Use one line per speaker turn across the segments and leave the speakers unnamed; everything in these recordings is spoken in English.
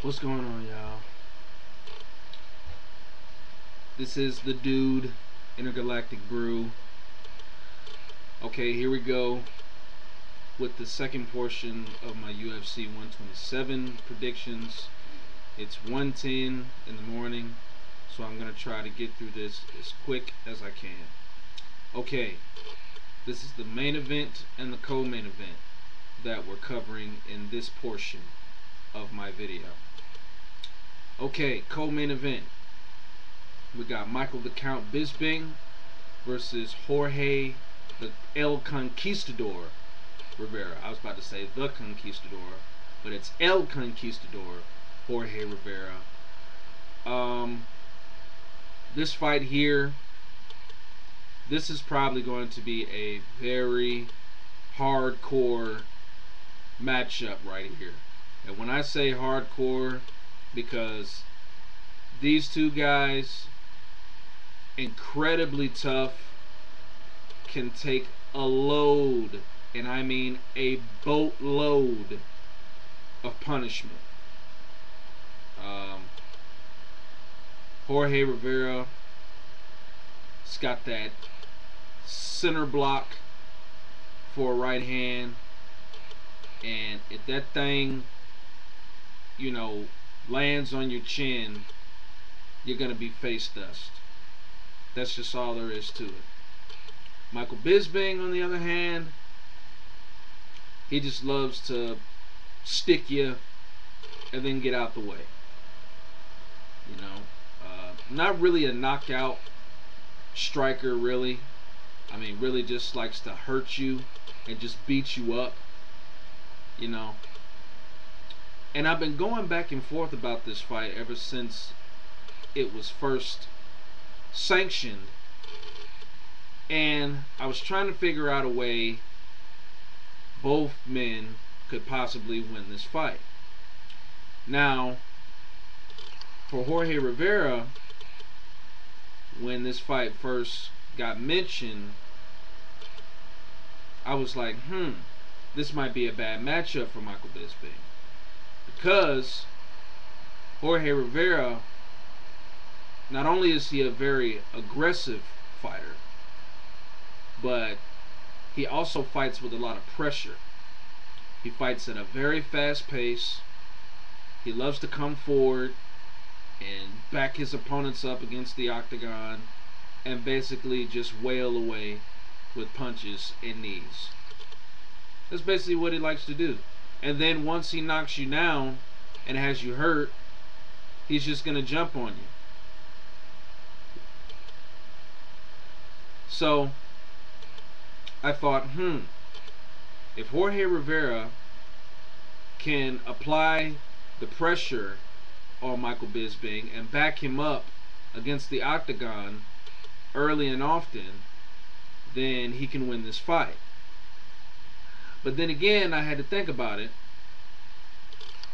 What's going on, y'all? This is the dude, Intergalactic Brew. Okay, here we go with the second portion of my UFC 127 predictions. It's 1:10 in the morning, so I'm going to try to get through this as quick as I can. Okay, this is the main event and the co-main event that we're covering in this portion of my video. Okay, co-main event. We got Michael the Count Bisping versus Jorge the El Conquistador Rivera. I was about to say the Conquistador, but it's El Conquistador Jorge Rivera. This fight here, this is probably going to be a very hardcore matchup right here. And when I say hardcore, because these two guys, incredibly tough, can take a load, and I mean a boatload of punishment. Jorge Rivera has got that center block for a right hand, and if that thing, you know, lands on your chin, you're gonna be face dust. That's just all there is to it. Michael Bisping, on the other hand, he just loves to stick you and then get out the way. You know, not really a knockout striker, really. I mean, really just likes to hurt you and just beat you up. You know. And I've been going back and forth about this fight ever since it was first sanctioned, and I was trying to figure out a way both men could possibly win this fight. Now, for Jorge Rivera, when this fight first got mentioned, I was like, this might be a bad matchup for Michael Bisping, because Jorge Rivera, not only is he a very aggressive fighter, but he also fights with a lot of pressure. He fights at a very fast pace. He loves to come forward and back his opponents up against the octagon and basically just wail away with punches and knees. That's basically what he likes to do. And then once he knocks you down and has you hurt, he's just going to jump on you. So I thought, if Jorge Rivera can apply the pressure on Michael Bisping and back him up against the octagon early and often, then he can win this fight. But then again, I had to think about it,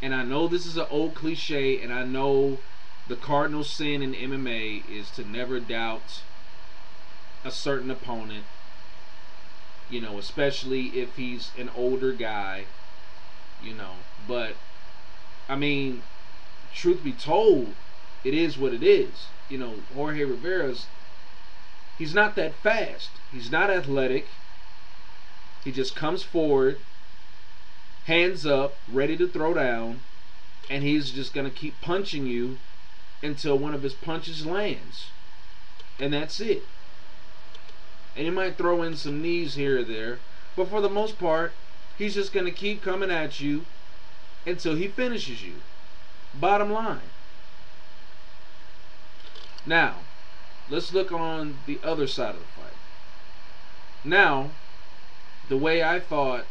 and I know this is an old cliche, and I know the cardinal sin in MMA is to never doubt a certain opponent, you know, especially if he's an older guy, you know. But I mean, truth be told, it is what it is. You know, Jorge Rivera's, he's not that fast, he's not athletic. He just comes forward, hands up, ready to throw down, and he's just gonna keep punching you until one of his punches lands, and that's it. And he might throw in some knees here or there, but for the most part, he's just going to keep coming at you until he finishes you. Bottom line. Now, let's look on the other side of the fight. Now, the way I thought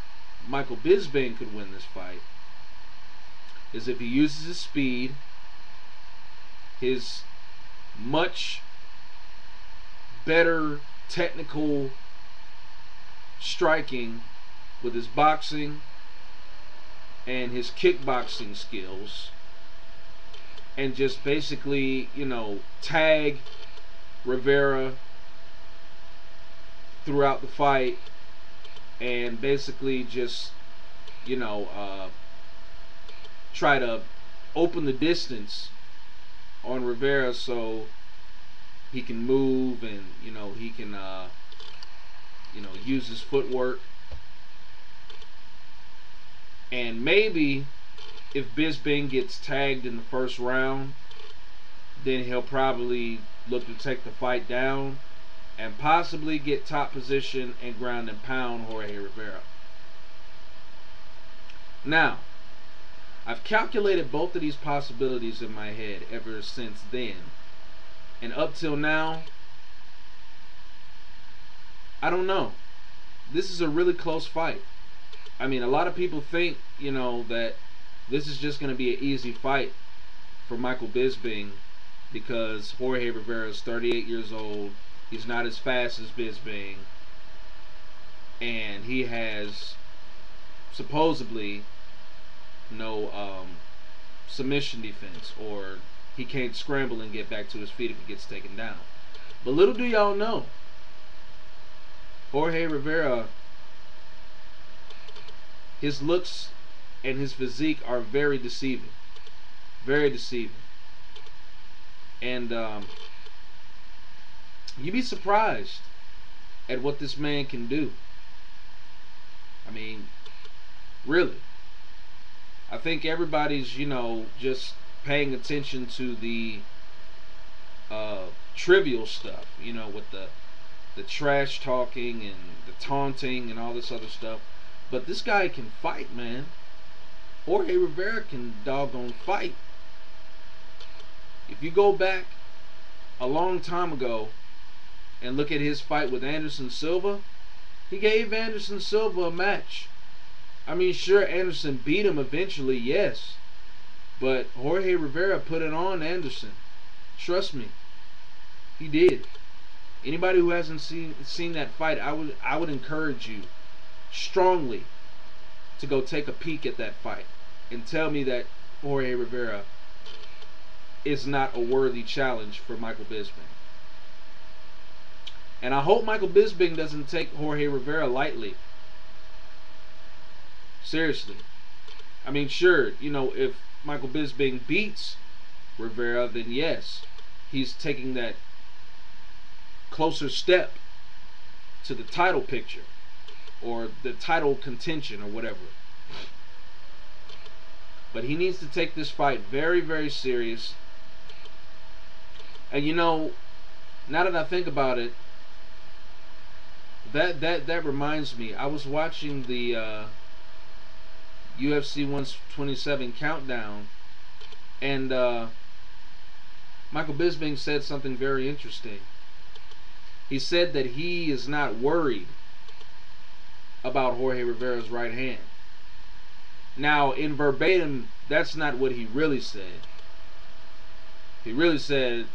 Michael Bisping could win this fight is if he uses his speed, his much better technical striking with his boxing and his kickboxing skills, and just basically, you know, tag Rivera throughout the fight, and basically just, you know, try to open the distance on Rivera so he can move, and he can use his footwork. And maybe if Bisping gets tagged in the first round, then he'll probably look to take the fight down and possibly get top position and ground and pound Jorge Rivera. Now, I've calculated both of these possibilities in my head ever since then. And up till now, I don't know. This is a really close fight. I mean, a lot of people think, that this is just going to be an easy fight for Michael Bisping because Jorge Rivera is 38 years old. He's not as fast as Bisping. And he has supposedly no submission defense, or he can't scramble and get back to his feet if he gets taken down. But little do y'all know, Jorge Rivera, his looks and his physique are very deceiving. Very deceiving. And you'd be surprised at what this man can do. I mean, really. I think everybody's, just paying attention to the trivial stuff, with the trash talking and the taunting and all this other stuff. But this guy can fight, man. Jorge Rivera can doggone fight. If you go back a long time ago and look at his fight with Anderson Silva, he gave Anderson Silva a match. I mean, sure, Anderson beat him eventually, yes. But Jorge Rivera put it on Anderson. Trust me. He did. Anybody who hasn't seen that fight, I would encourage you strongly to go take a peek at that fight and tell me that Jorge Rivera is not a worthy challenge for Michael Bisping. And I hope Michael Bisping doesn't take Jorge Rivera lightly. Seriously. I mean, sure, if Michael Bisping beats Rivera, then yes, he's taking that closer step to the title picture or the title contention or whatever. But he needs to take this fight very, very serious. And now that I think about it, that reminds me, I was watching the UFC 127 countdown, and Michael Bisping said something very interesting. He said that he is not worried about Jorge Rivera's right hand. Now, in verbatim, that's not what he really said. He really said,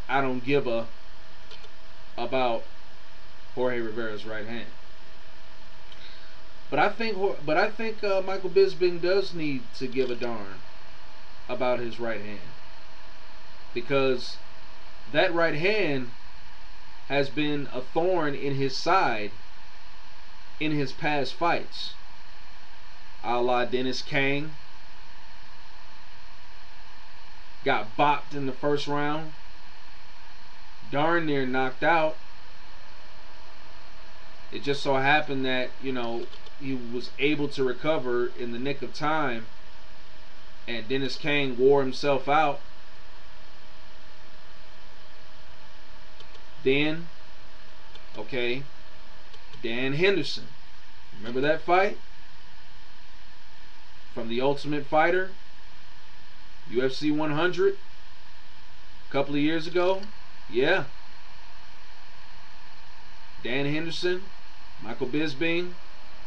I don't give a about Jorge Rivera's right hand. But I think Michael Bisping does need to give a darn about his right hand, because that right hand has been a thorn in his side in his past fights, a la Dennis Kang. Got bopped in the first round, darn near knocked out. It just so happened that he was able to recover in the nick of time, and Dennis Kang wore himself out. Then, okay, Dan Henderson. Remember that fight? From the Ultimate Fighter, UFC 100, a couple of years ago? Yeah. Dan Henderson, Michael Bisping,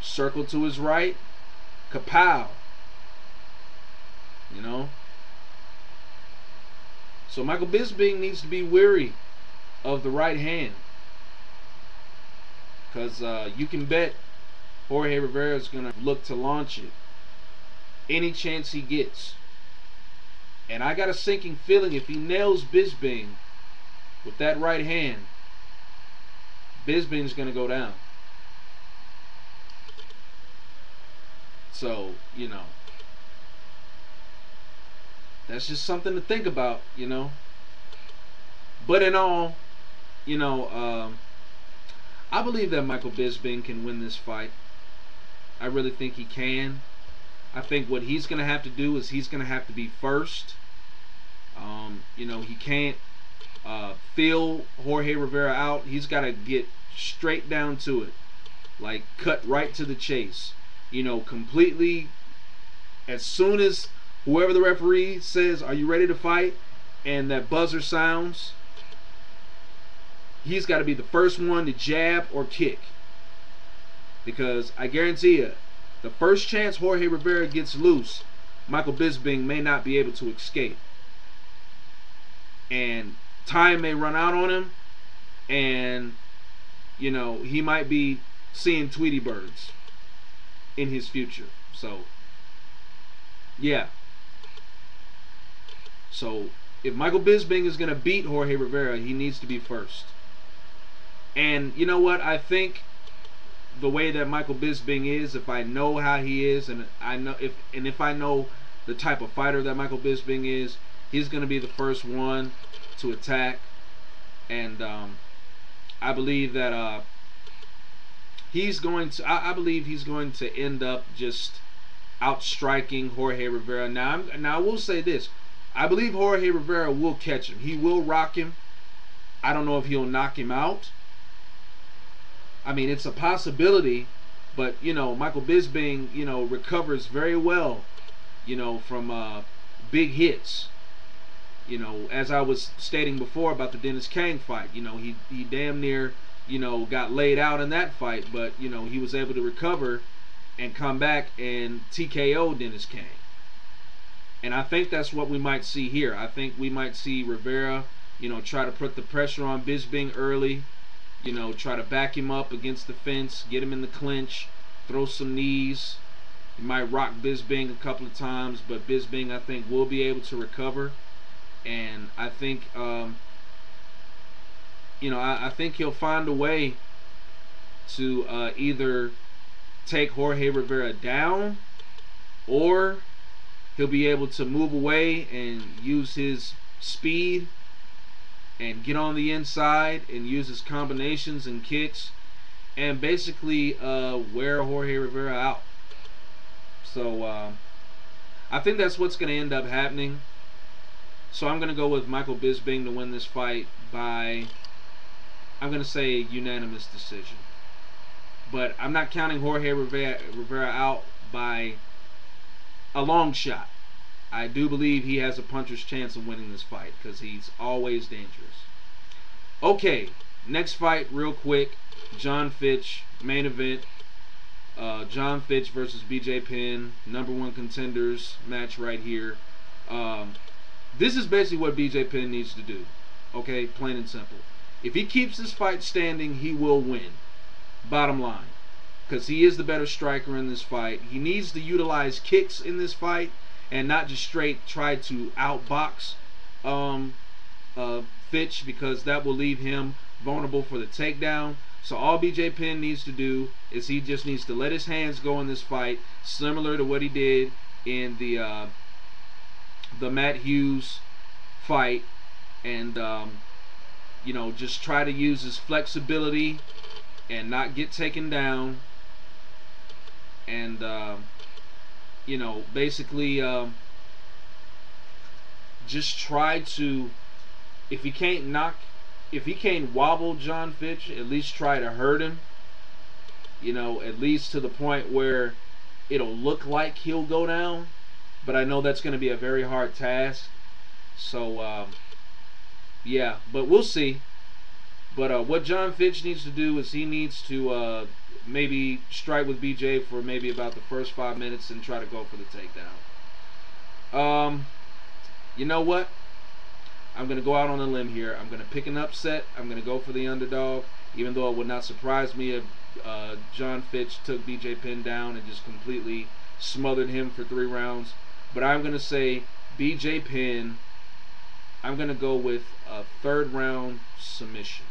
circle to his right, kapow. So Michael Bisping needs to be wary of the right hand, because you can bet Jorge Rivera is going to look to launch it any chance he gets. And I got a sinking feeling if he nails Bisping with that right hand, Bisping's going to go down. So, That's just something to think about, you know. But in all, you know, I believe that Michael Bisping can win this fight. I really think he can. I think what he's going to have to do is he's going to have to be first. You know, he can't feel Jorge Rivera out. He's got to get straight down to it. Like, cut right to the chase. You know, completely, as soon as whoever the referee says, are you ready to fight? And that buzzer sounds, he's got to be the first one to jab or kick. Because I guarantee you, the first chance Jorge Rivera gets loose, Michael Bisping may not be able to escape. And time may run out on him, and, you know, he might be seeing Tweety birds in his future. So, yeah. So, if Michael Bisping is going to beat Jorge Rivera, he needs to be first. And you know what? I think the way that Michael Bisping is, if I know how he is, and if I know the type of fighter that Michael Bisping is, he's going to be the first one to attack. And I believe that he's going to. I believe he's going to end up just outstriking Jorge Rivera. Now I will say this: I believe Jorge Rivera will catch him. He will rock him. I don't know if he'll knock him out. I mean, it's a possibility, but you know, Michael Bisping, you know, recovers very well, you know, from big hits. You know, as I was stating before about the Dennis Kang fight, you know, he damn near, you know, got laid out in that fight, but you know, he was able to recover and come back and TKO Dennis Kang. And I think that's what we might see here. I think we might see Rivera, you know, try to put the pressure on Bisping early. You know, try to back him up against the fence, get him in the clinch, throw some knees. He might rock Bisping a couple of times, but Bisping, I think, will be able to recover. And I think, you know, I think he'll find a way to either take Jorge Rivera down, or he'll be able to move away and use his speed and get on the inside and use his combinations and kicks and basically wear Jorge Rivera out. So I think that's what's going to end up happening. So I'm going to go with Michael Bisping to win this fight by, I'm going to say, unanimous decision. But I'm not counting Jorge Rivera out by a long shot. I do believe he has a puncher's chance of winning this fight because he's always dangerous. Okay, next fight real quick. John Fitch, main event. John Fitch versus BJ Penn, #1 contenders match right here. This is basically what BJ Penn needs to do. Okay, plain and simple. If he keeps this fight standing, he will win. Bottom line. Because he is the better striker in this fight. He needs to utilize kicks in this fight and not just straight try to outbox Fitch, because that will leave him vulnerable for the takedown. So all BJ Penn needs to do is he just needs to let his hands go in this fight, similar to what he did in the Matt Hughes fight, and you know, just try to use his flexibility and not get taken down, and you know, basically just try to, if he can't wobble John Fitch, at least try to hurt him, you know, at least to the point where it'll look like he'll go down. But I know that's going to be a very hard task. So yeah, but we'll see. But what John Fitch needs to do is he needs to maybe strike with BJ for maybe about the first 5 minutes and try to go for the takedown. You know what? I'm going to go out on a limb here. I'm going to pick an upset. I'm going to go for the underdog, even though it would not surprise me if John Fitch took BJ Penn down and just completely smothered him for 3 rounds. But I'm going to say BJ Penn. I'm going to go with a 3rd round submission.